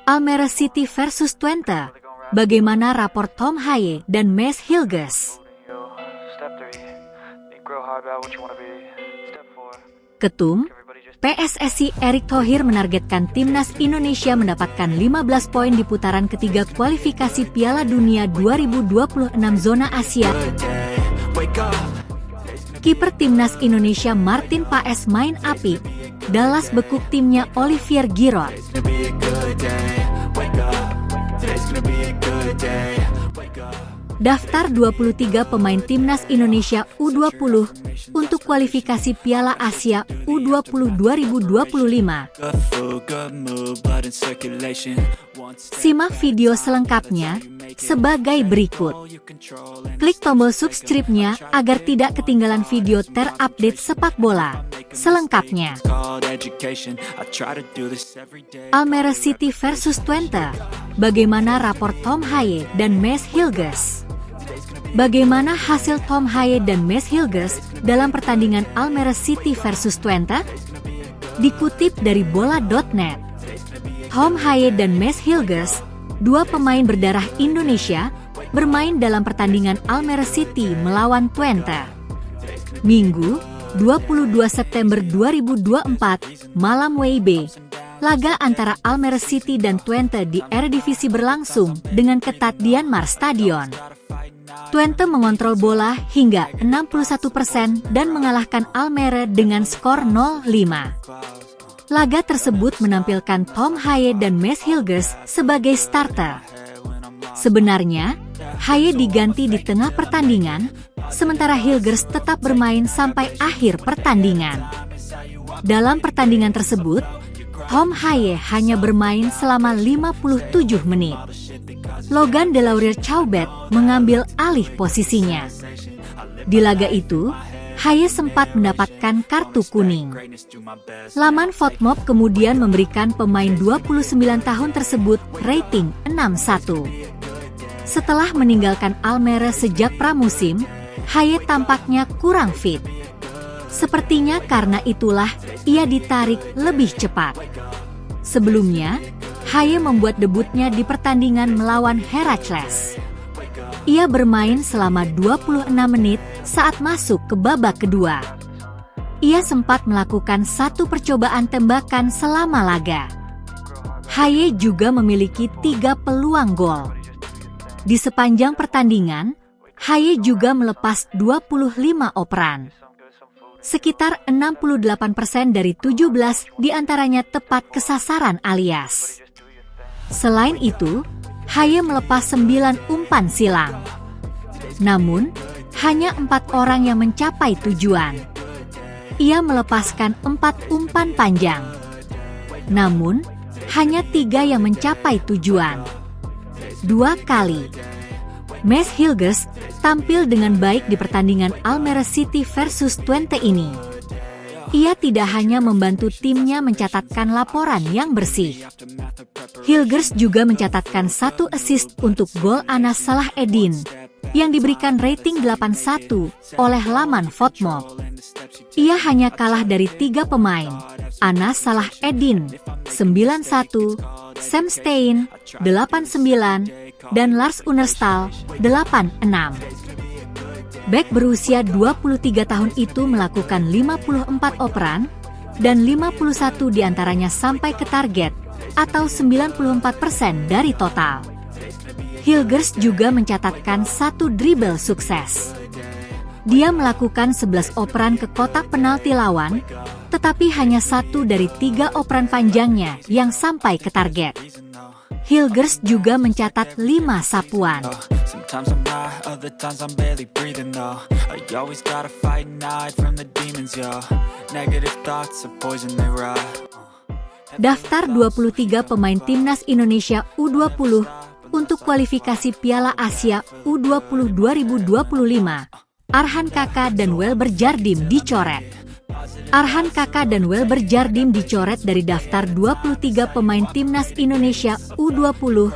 Almere City versus Twente. Bagaimana rapor Tom Haye dan Maes Hilgers? Ketum PSSI Erick Thohir menargetkan timnas Indonesia mendapatkan 15 poin di putaran ketiga kualifikasi Piala Dunia 2026 zona Asia. Kiper timnas Indonesia Martin Paes main apik. Dallas bekuk timnya Olivier Giroud. Daftar 23 pemain timnas Indonesia U20 untuk kualifikasi Piala Asia U20 2025. Simak video selengkapnya sebagai berikut. Klik tombol subscribe-nya agar tidak ketinggalan video terupdate sepak bola selengkapnya. Almere City versus Twente. Bagaimana rapor Tom Haye dan Maes Hilgers? Bagaimana hasil Tom Haye dan Maes Hilgers dalam pertandingan Almere City versus Twente? Dikutip dari bola.net, Tom Haye dan Maes Hilgers, dua pemain berdarah Indonesia, bermain dalam pertandingan Almere City melawan Twente. Minggu, 22 September 2024, malam WIB. Laga antara Almere City dan Twente di Eredivisie berlangsung dengan ketat di Yanmar Stadion. Twente mengontrol bola hingga 61% dan mengalahkan Almere dengan skor 0-5. Laga tersebut menampilkan Tom Haye dan Maes Hilgers sebagai starter. Sebenarnya, Haye diganti di tengah pertandingan, sementara Hilgers tetap bermain sampai akhir pertandingan. Dalam pertandingan tersebut, Tom Haye hanya bermain selama 57 menit. Logan Delaurier-Choubet mengambil alih posisinya. Di laga itu, Haye sempat mendapatkan kartu kuning. Laman FotMob kemudian memberikan pemain 29 tahun tersebut rating 6,1. Setelah meninggalkan Almere sejak pramusim, Haye tampaknya kurang fit. Sepertinya karena itulah ia ditarik lebih cepat. Sebelumnya, Haye membuat debutnya di pertandingan melawan Heracles. Ia bermain selama 26 menit saat masuk ke babak kedua. Ia sempat melakukan satu percobaan tembakan selama laga. Haye juga memiliki 3 peluang gol. Di sepanjang pertandingan, Haye juga melepas 25 operan. Sekitar 68% dari 17 diantaranya tepat kesasaran alias. Selain itu, Haye melepas 9 umpan silang. Namun, hanya 4 orang yang mencapai tujuan. Ia melepaskan 4 umpan panjang. Namun, hanya 3 yang mencapai tujuan. 2 kali. Maes Hilgers tampil dengan baik di pertandingan Almere City versus Twente ini. Ia tidak hanya membantu timnya mencatatkan laporan yang bersih. Hilgers juga mencatatkan 1 assist untuk gol Anas Salaheddin yang diberikan rating 8,1 oleh laman FotMob. Ia hanya kalah dari 3 pemain, Anas Salaheddin 9,1, Sam Stein 8,9, dan Lars Unerstal 8,6. Bek berusia 23 tahun itu melakukan 54 operan, dan 51 diantaranya sampai ke target, atau 94% dari total. Hilgers juga mencatatkan 1 dribble sukses. Dia melakukan 11 operan ke kotak penalti lawan, tetapi hanya 1 dari 3 operan panjangnya yang sampai ke target. Hilgers juga mencatat 5 sapuan. Daftar 23 pemain timnas Indonesia U20 untuk kualifikasi Piala Asia U20 2025. Arhan Kaka dan Welber Jardim dicoret. Arhan Kaka dan Welber Jardim dicoret dari daftar 23 pemain timnas Indonesia U20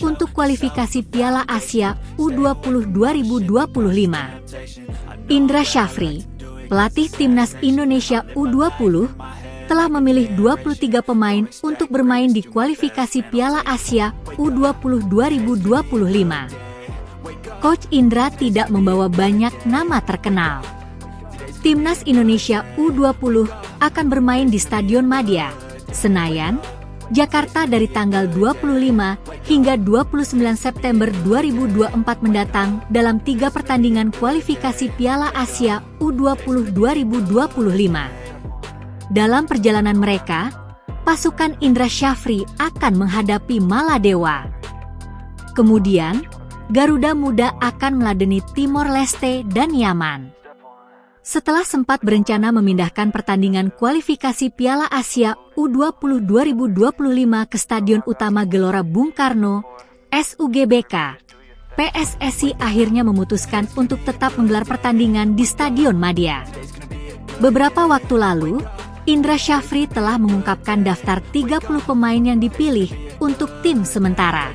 untuk kualifikasi Piala Asia U20 2025. Indra Syafri, pelatih timnas Indonesia U20, telah memilih 23 pemain untuk bermain di kualifikasi Piala Asia U20 2025. Coach Indra tidak membawa banyak nama terkenal. Timnas Indonesia U20 akan bermain di Stadion Madia, Senayan, Jakarta dari tanggal 25 hingga 29 September 2024 mendatang dalam 3 pertandingan kualifikasi Piala Asia U20 2025. Dalam perjalanan mereka, pasukan Indra Syafri akan menghadapi Maladewa. Kemudian, Garuda Muda akan meladeni Timor Leste dan Yaman. Setelah sempat berencana memindahkan pertandingan kualifikasi Piala Asia U20 2025 ke Stadion Utama Gelora Bung Karno, SUGBK, PSSI akhirnya memutuskan untuk tetap menggelar pertandingan di Stadion Madia. Beberapa waktu lalu, Indra Syafri telah mengungkapkan daftar 30 pemain yang dipilih untuk tim sementara.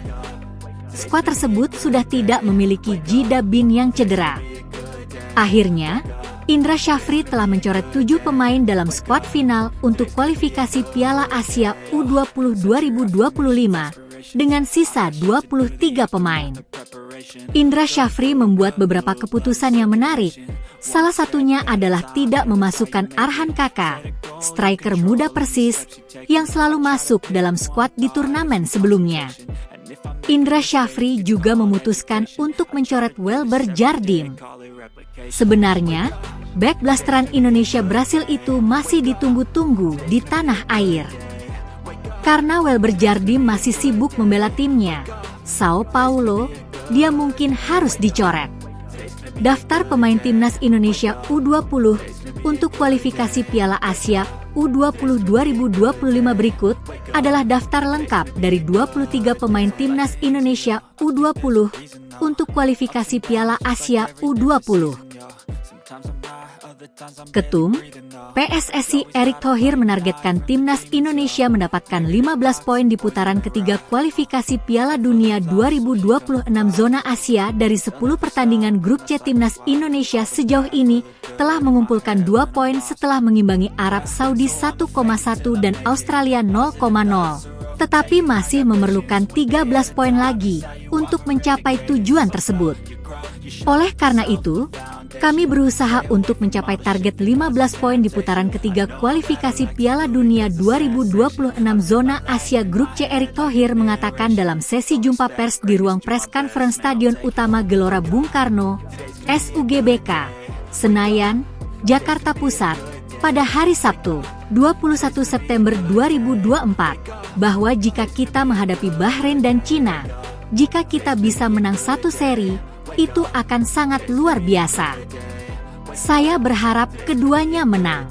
Skuad tersebut sudah tidak memiliki Jida Bin yang cedera. Akhirnya, Indra Syafri telah mencoret 7 pemain dalam skuad final untuk kualifikasi Piala Asia U20 2025 dengan sisa 23 pemain. Indra Syafri membuat beberapa keputusan yang menarik. Salah satunya adalah tidak memasukkan Arhan Kaka, striker muda Persis, yang selalu masuk dalam skuad di turnamen sebelumnya. Indra Syafri juga memutuskan untuk mencoret Welber Jardim. Sebenarnya, bek blasteran Indonesia Brasil itu masih ditunggu-tunggu di tanah air. Karena Welber Jardim masih sibuk membela timnya, Sao Paulo, dia mungkin harus dicoret. Daftar pemain timnas Indonesia U20 untuk kualifikasi Piala Asia U20 2025 berikut adalah daftar lengkap dari 23 pemain timnas Indonesia U20 untuk kualifikasi Piala Asia U20. Ketum PSSI Erick Thohir menargetkan timnas Indonesia mendapatkan 15 poin di putaran ketiga kualifikasi Piala Dunia 2026 zona Asia dari 10 pertandingan grup C. Timnas Indonesia sejauh ini telah mengumpulkan 2 poin setelah mengimbangi Arab Saudi 1,1 dan Australia 0,0. Tetapi masih memerlukan 13 poin lagi untuk mencapai tujuan tersebut. Oleh karena itu, kami berusaha untuk mencapai target 15 poin di putaran ketiga kualifikasi Piala Dunia 2026 zona Asia Grup C. Erick Thohir mengatakan dalam sesi jumpa pers di ruang press conference Stadion Utama Gelora Bung Karno, SUGBK, Senayan, Jakarta Pusat, pada hari Sabtu, 21 September 2024, bahwa jika kita menghadapi Bahrain dan Cina, jika kita bisa menang satu seri, itu akan sangat luar biasa. Saya berharap keduanya menang.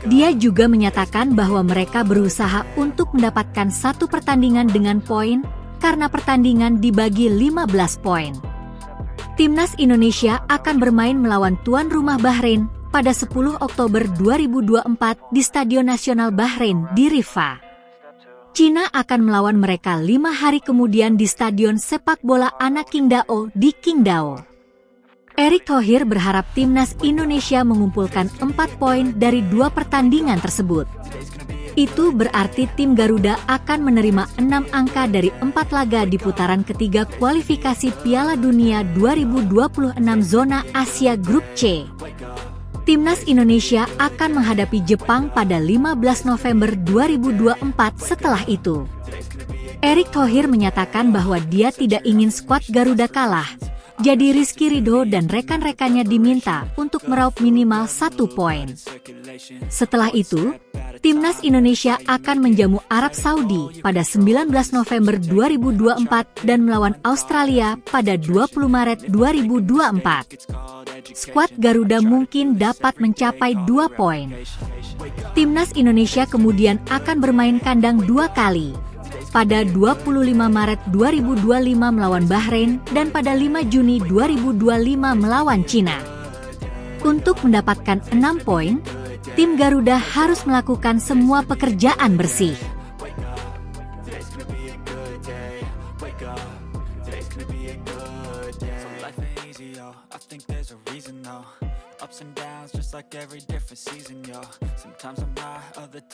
Dia juga menyatakan bahwa mereka berusaha untuk mendapatkan satu pertandingan dengan poin, karena pertandingan dibagi 15 poin. Timnas Indonesia akan bermain melawan tuan rumah Bahrain pada 10 Oktober 2024 di Stadion Nasional Bahrain di Rifah. Cina akan melawan mereka 5 hari kemudian di Stadion Sepak Bola Anak Qingdao di Qingdao. Erick Thohir berharap timnas Indonesia mengumpulkan 4 poin dari 2 pertandingan tersebut. Itu berarti tim Garuda akan menerima 6 angka dari 4 laga di putaran ketiga kualifikasi Piala Dunia 2026 zona Asia Grup C. Timnas Indonesia akan menghadapi Jepang pada 15 November 2024 setelah itu. Erick Thohir menyatakan bahwa dia tidak ingin skuad Garuda kalah, jadi Rizky Ridho dan rekan-rekannya diminta untuk meraup minimal 1 poin. Setelah itu, Timnas Indonesia akan menjamu Arab Saudi pada 19 November 2024 dan melawan Australia pada 20 Maret 2024. Skuad Garuda mungkin dapat mencapai 2 poin. Timnas Indonesia kemudian akan bermain kandang 2 kali. Pada 25 Maret 2025 melawan Bahrain dan pada 5 Juni 2025 melawan Cina. Untuk mendapatkan 6 poin, tim Garuda harus melakukan semua pekerjaan bersih. ups and downs, just like every different season, yo. Sometimes I'm high, other times